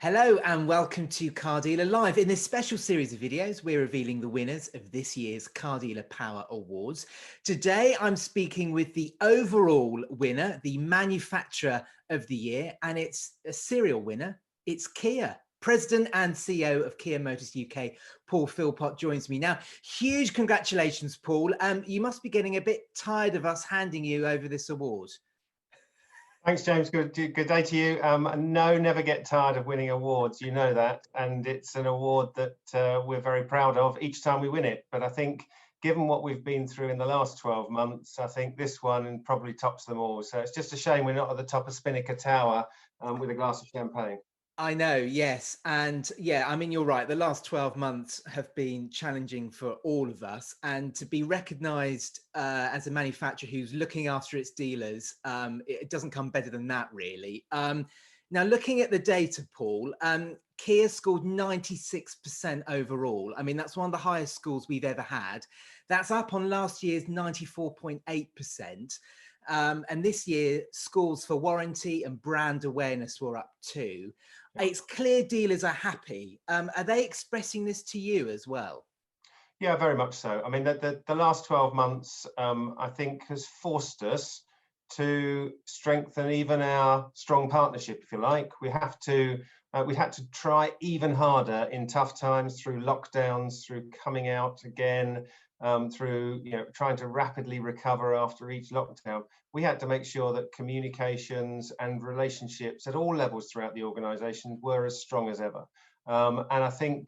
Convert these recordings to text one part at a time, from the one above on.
Hello and welcome to Car Dealer Live. In this special series of videos, we're revealing the winners of this year's Car Dealer Power Awards. Today, I'm speaking with the overall winner, the manufacturer of the year, and it's a serial winner. It's Kia. President and CEO of Kia Motors UK, Paul Philpott, joins me now. Huge congratulations, Paul. You must be getting a bit tired of us handing you over this award. Thanks, James. Good day to you. No, never get tired of winning awards. You know that, and it's an award that we're very proud of each time we win it. But I think, given what we've been through in the last 12 months, I think this one probably tops them all. So it's just a shame we're not at the top of Spinnaker Tower with a glass of champagne. I know, yes. And yeah, I mean, you're right. The last 12 months have been challenging for all of us. And to be recognised as a manufacturer who's looking after its dealers, it doesn't come better than that, really. Now, looking at the data, Paul, Kia scored 96% overall. I mean, that's one of the highest scores we've ever had. That's up on last year's 94.8%. And this year, scores for warranty and brand awareness were up too. It's clear dealers are happy. Are they expressing this to you as well? Yeah, very much so. I mean, the last 12 months, I think, has forced us to strengthen even our strong partnership, if you like. We had to try even harder in tough times, through lockdowns, through coming out again, through trying to rapidly recover after each lockdown. We had to make sure that communications and relationships at all levels throughout the organisation were as strong as ever. And I think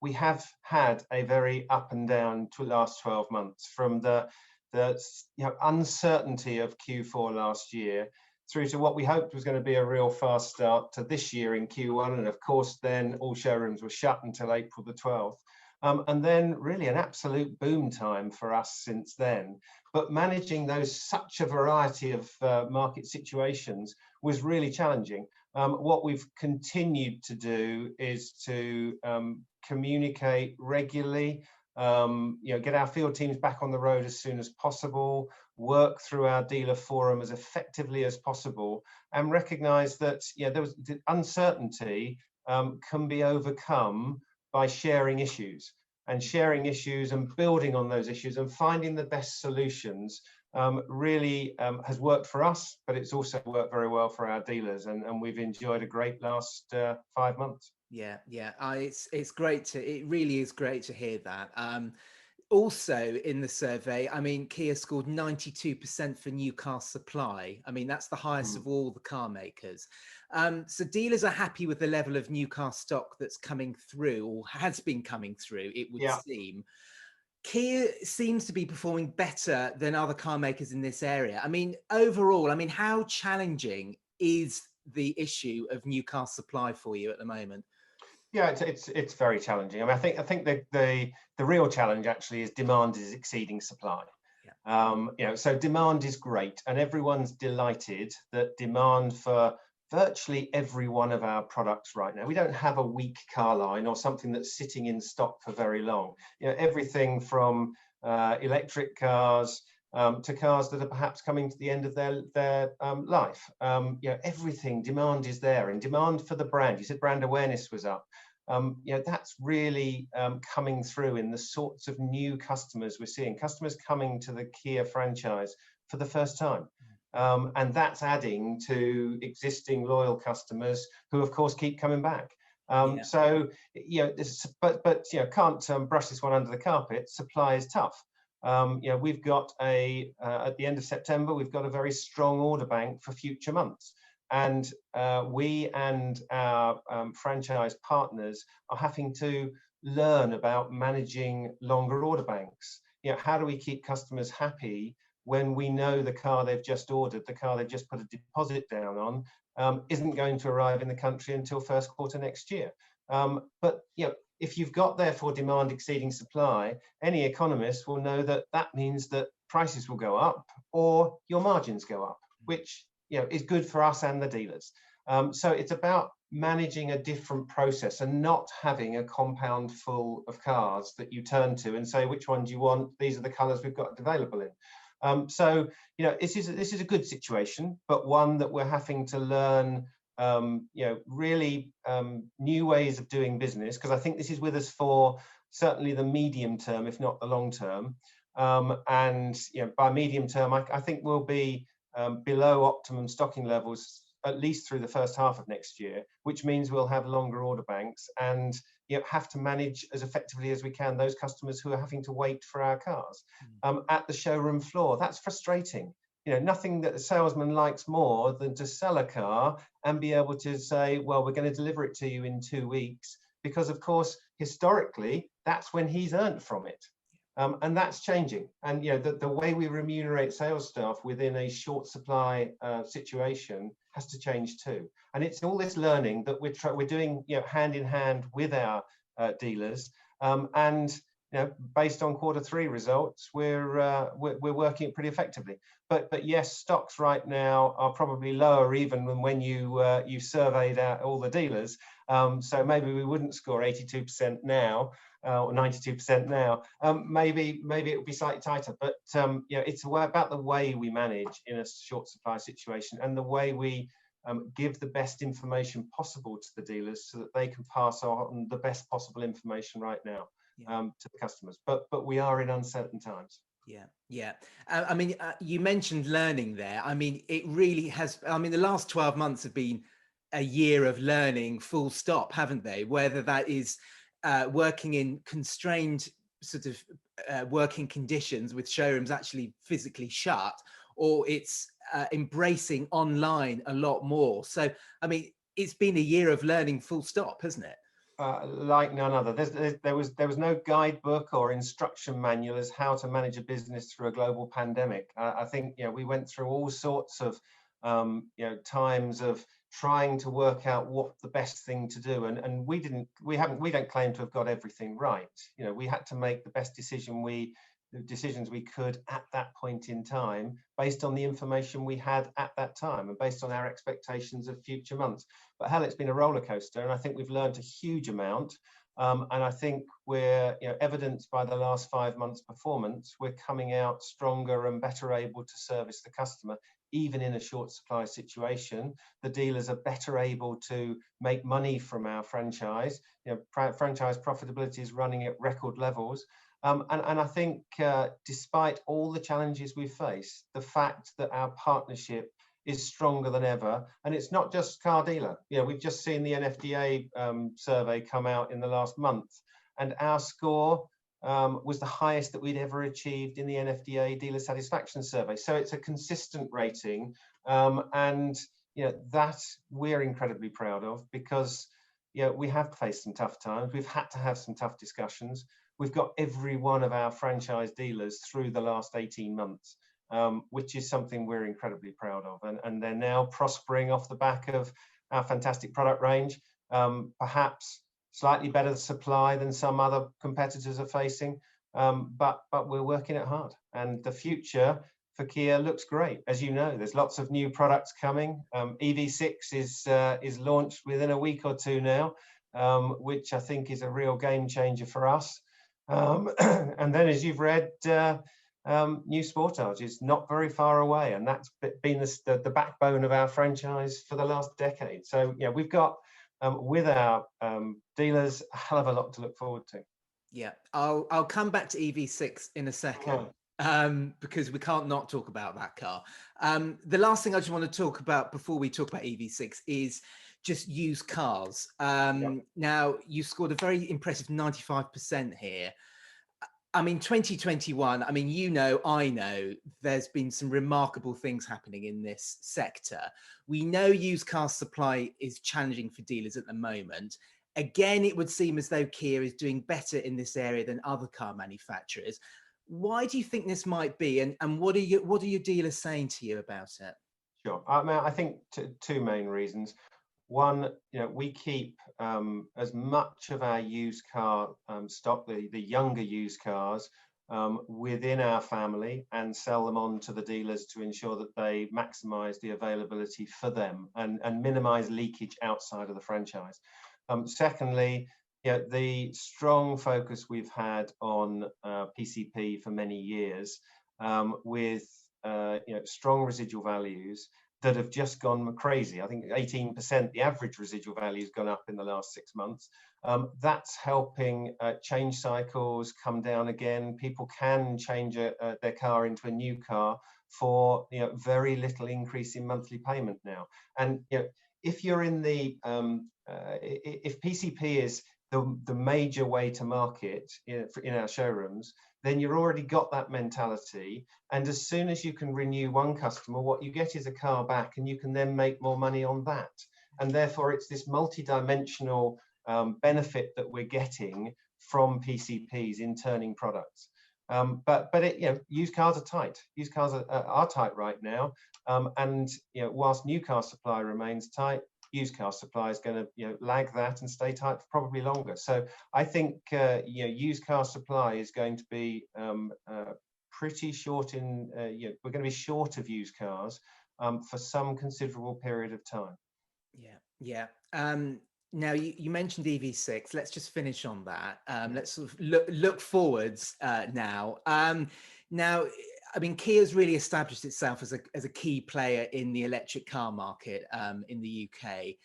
we have had a very up and down last 12 months, from the uncertainty of Q4 last year through to what we hoped was going to be a real fast start to this year in Q1. And of course, then all showrooms were shut until April the 12th. And then really an absolute boom time for us since then. But managing such a variety of market situations was really challenging. What we've continued to do is to communicate regularly, get our field teams back on the road as soon as possible, work through our dealer forum as effectively as possible, and recognize that the uncertainty can be overcome by sharing issues and building on those issues and finding the best solutions. Really has worked for us, but it's also worked very well for our dealers, and we've enjoyed a great last 5 months. Yeah, it's great it really is great to hear that. Also in the survey, I mean, Kia scored 92% for new car supply. I mean, that's the highest of all the car makers. So dealers are happy with the level of new car stock that's coming through, or has been coming through, it would seem. Kia seems to be performing better than other car makers in this area. I mean, overall, I mean, how challenging is the issue of new car supply for you at the moment? Yeah, it's very challenging. I mean, I think the real challenge actually is demand is exceeding supply. So demand is great, and everyone's delighted that demand for virtually every one of our products right now. We don't have a weak car line or something that's sitting in stock for very long. Everything from electric cars to cars that are perhaps coming to the end of their life. Everything, demand is there, and demand for the brand. You said brand awareness was up. That's really coming through in the sorts of new customers we're seeing. Customers coming to the Kia franchise for the first time. And that's adding to existing loyal customers who, of course, keep coming back. So, can't brush this one under the carpet. Supply is tough. We've got at the end of September, we've got a very strong order bank for future months. And we and our franchise partners are having to learn about managing longer order banks. How do we keep customers happy when we know the car they've just ordered, the car they've just put a deposit down on, isn't going to arrive in the country until first quarter next year? But if you've got, therefore, demand exceeding supply, any economist will know that that means that prices will go up or your margins go up, which is good for us and the dealers. So it's about managing a different process and not having a compound full of cars that you turn to and say, which one do you want? These are the colours we've got available in. So this is a good situation, but one that we're having to learn really new ways of doing business, because I think this is with us for certainly the medium term, if not the long term. And by medium term, I think we'll be below optimum stocking levels at least through the first half of next year, which means we'll have longer order banks and have to manage as effectively as we can those customers who are having to wait for our cars at the showroom floor. That's frustrating. Nothing that a salesman likes more than to sell a car and be able to say, well, we're going to deliver it to you in 2 weeks, because of course, historically, that's when he's earned from it. And that's changing. And the way we remunerate sales staff within a short supply situation has to change too. And it's all this learning that we're doing hand in hand with our dealers. And based on Q3 results, we're working it pretty effectively. But yes, stocks right now are probably lower even than when you surveyed all the dealers. So maybe we wouldn't score 82% now. Or 92% now. Maybe it would be slightly tighter, but it's about the way we manage in a short supply situation and the way we give the best information possible to the dealers so that they can pass on the best possible information right now to the customers. But we are in uncertain times. Yeah. I mean, you mentioned learning there. I mean, it really has. I mean, the last 12 months have been a year of learning, full stop, haven't they? Whether that is working in constrained sort of working conditions with showrooms actually physically shut, or it's embracing online a lot more. So, I mean, it's been a year of learning, full stop, hasn't it? Like none other. There was no guidebook or instruction manual as how to manage a business through a global pandemic. I think we went through all sorts of times of trying to work out what the best thing to do, and we don't claim to have got everything right. We had to make the best decisions we could at that point in time, based on the information we had at that time and based on our expectations of future months. But hell, it's been a roller coaster, and I think we've learned a huge amount. And I think we're, evidenced by the last 5 months' performance, we're coming out stronger and better able to service the customer, even in a short supply situation. The dealers are better able to make money from our franchise. Franchise profitability is running at record levels. And I think despite all the challenges we face, the fact that our partnership is stronger than ever, and it's not just car dealer. We've just seen the NFDA survey come out in the last month, and our score was the highest that we'd ever achieved in the NFDA dealer satisfaction survey. So it's a consistent rating, and that we're incredibly proud of, because we have faced some tough times. We've had to have some tough discussions. We've got every one of our franchise dealers through the last 18 months, which is something we're incredibly proud of. And they're now prospering off the back of our fantastic product range, perhaps slightly better supply than some other competitors are facing, but we're working it hard. And the future for Kia looks great. As you know, there's lots of new products coming. EV6 is launched within a week or two now, which I think is a real game changer for us. And then, as you've read, new Sportage is not very far away, and that's been the backbone of our franchise for the last decade. So we've got with our dealers a hell of a lot to look forward to. Yeah, I'll come back to EV6 in a second, because we can't not talk about that car. The last thing I just want to talk about before we talk about EV6 is just used cars. Now, you scored a very impressive 95% here. I mean, 2021, I mean, I know there's been some remarkable things happening in this sector. We know used car supply is challenging for dealers at the moment. Again, it would seem as though Kia is doing better in this area than other car manufacturers. Why do you think this might be? And what are your dealers saying to you about it? Sure. I think two main reasons. One, we keep as much of our used car stock, the younger used cars, within our family and sell them on to the dealers to ensure that they maximize the availability for them and minimize leakage outside of the franchise. Secondly, the strong focus we've had on PCP for many years, with strong residual values, that have just gone crazy. I think 18%, the average residual value has gone up in the last 6 months. That's helping change cycles come down again. People can change their car into a new car for very little increase in monthly payment now. And if you're in the if PCP is the major way to market in our showrooms, then you've already got that mentality. And as soon as you can renew one customer, what you get is a car back, and you can then make more money on that. And therefore, it's this multi-dimensional benefit that we're getting from PCPs in turning products. But used cars are tight. Used cars are tight right now, and whilst new car supply remains tight, used car supply is going to lag that and stay tight for probably longer. So I think used car supply is going to be pretty short in we're going to be short of used cars for some considerable period of time. Yeah. Now you mentioned EV6. Let's just finish on that. Let's sort of look forwards now. Now, I mean, Kia's really established itself as a key player in the electric car market in the UK.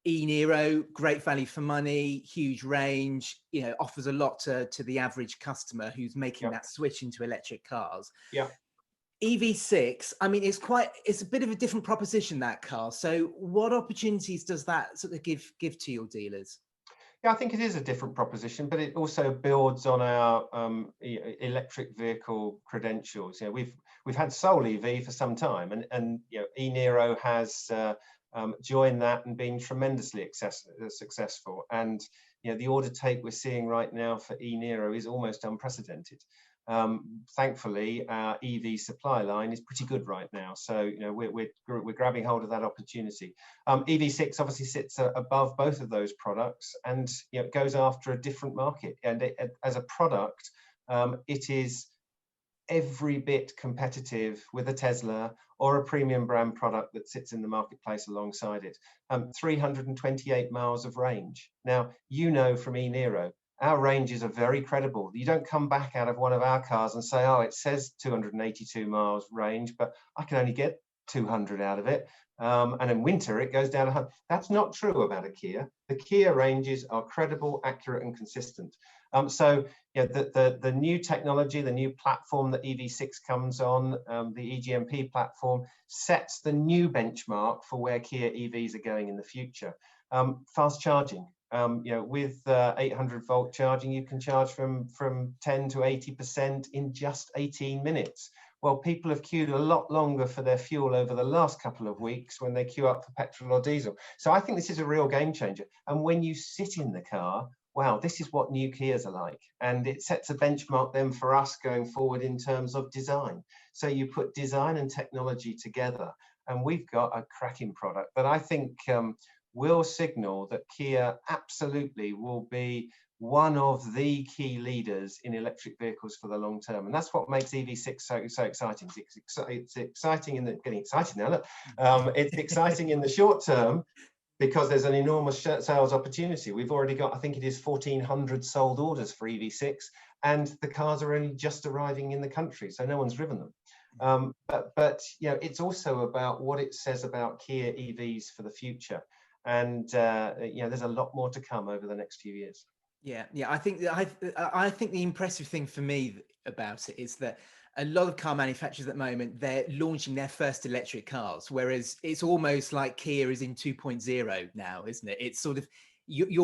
E-Niro, great value for money, huge range, offers a lot to the average customer who's making that switch into electric cars. Yeah. EV6, I mean, it's a bit of a different proposition, that car. So what opportunities does that sort of give to your dealers? Yeah, I think it is a different proposition, but it also builds on our electric vehicle credentials. We've had Soul EV for some time, and E-Niro has joined that and been tremendously successful. And the order take we're seeing right now for E-Niro is almost unprecedented. Thankfully, our EV supply line is pretty good right now, so we're grabbing hold of that opportunity. EV6 obviously sits above both of those products, and it goes after a different market. And as a product, it is every bit competitive with a Tesla or a premium brand product that sits in the marketplace alongside it. 328 miles of range. Now, from E-Niro, our ranges are very credible. You don't come back out of one of our cars and say, oh, it says 282 miles range, but I can only get 200 out of it. And in winter, it goes down 100. That's not true about a Kia. The Kia ranges are credible, accurate, and consistent. So the new technology, the new platform that EV6 comes on, the EGMP platform, sets the new benchmark for where Kia EVs are going in the future. Fast charging. With 800 volt charging, you can charge from 10 to 80% in just 18 minutes. Well, people have queued a lot longer for their fuel over the last couple of weeks when they queue up for petrol or diesel. So I think this is a real game changer. And when you sit in the car, wow, this is what new Kias are like. And it sets a benchmark then for us going forward in terms of design. So you put design and technology together, and we've got a cracking product that I think will signal that Kia absolutely will be one of the key leaders in electric vehicles for the long term. And that's what makes EV6 so exciting. It's exciting getting excited now. Look, it's exciting in the short term because there's an enormous sales opportunity. We've already got, I think it is 1,400 sold orders for EV6, and the cars are only just arriving in the country, so no one's driven them. But it's also about what it says about Kia EVs for the future. And there's a lot more to come over the next few years. Yeah. I think the impressive thing for me about it is that a lot of car manufacturers at the moment, they're launching their first electric cars, whereas it's almost like Kia is in 2.0 now, isn't it? It's sort of you've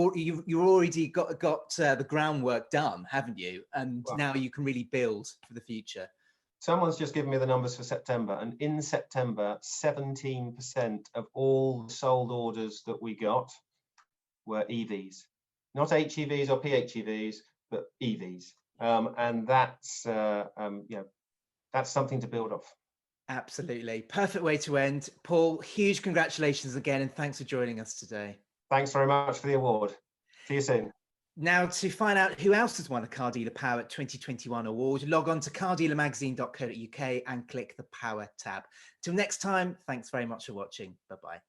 already got the groundwork done, haven't you? And now you can really build for the future. Someone's just given me the numbers for September, and in September, 17% of all sold orders that we got were EVs, not HEVs or PHEVs, but EVs, and that's something to build off. Absolutely, perfect way to end. Paul, huge congratulations again, and thanks for joining us today. Thanks very much for the award. See you soon. Now, to find out who else has won the Car Dealer Power 2021 award, log on to cardealermagazine.co.uk and click the Power tab. Till next time, thanks very much for watching. Bye-bye.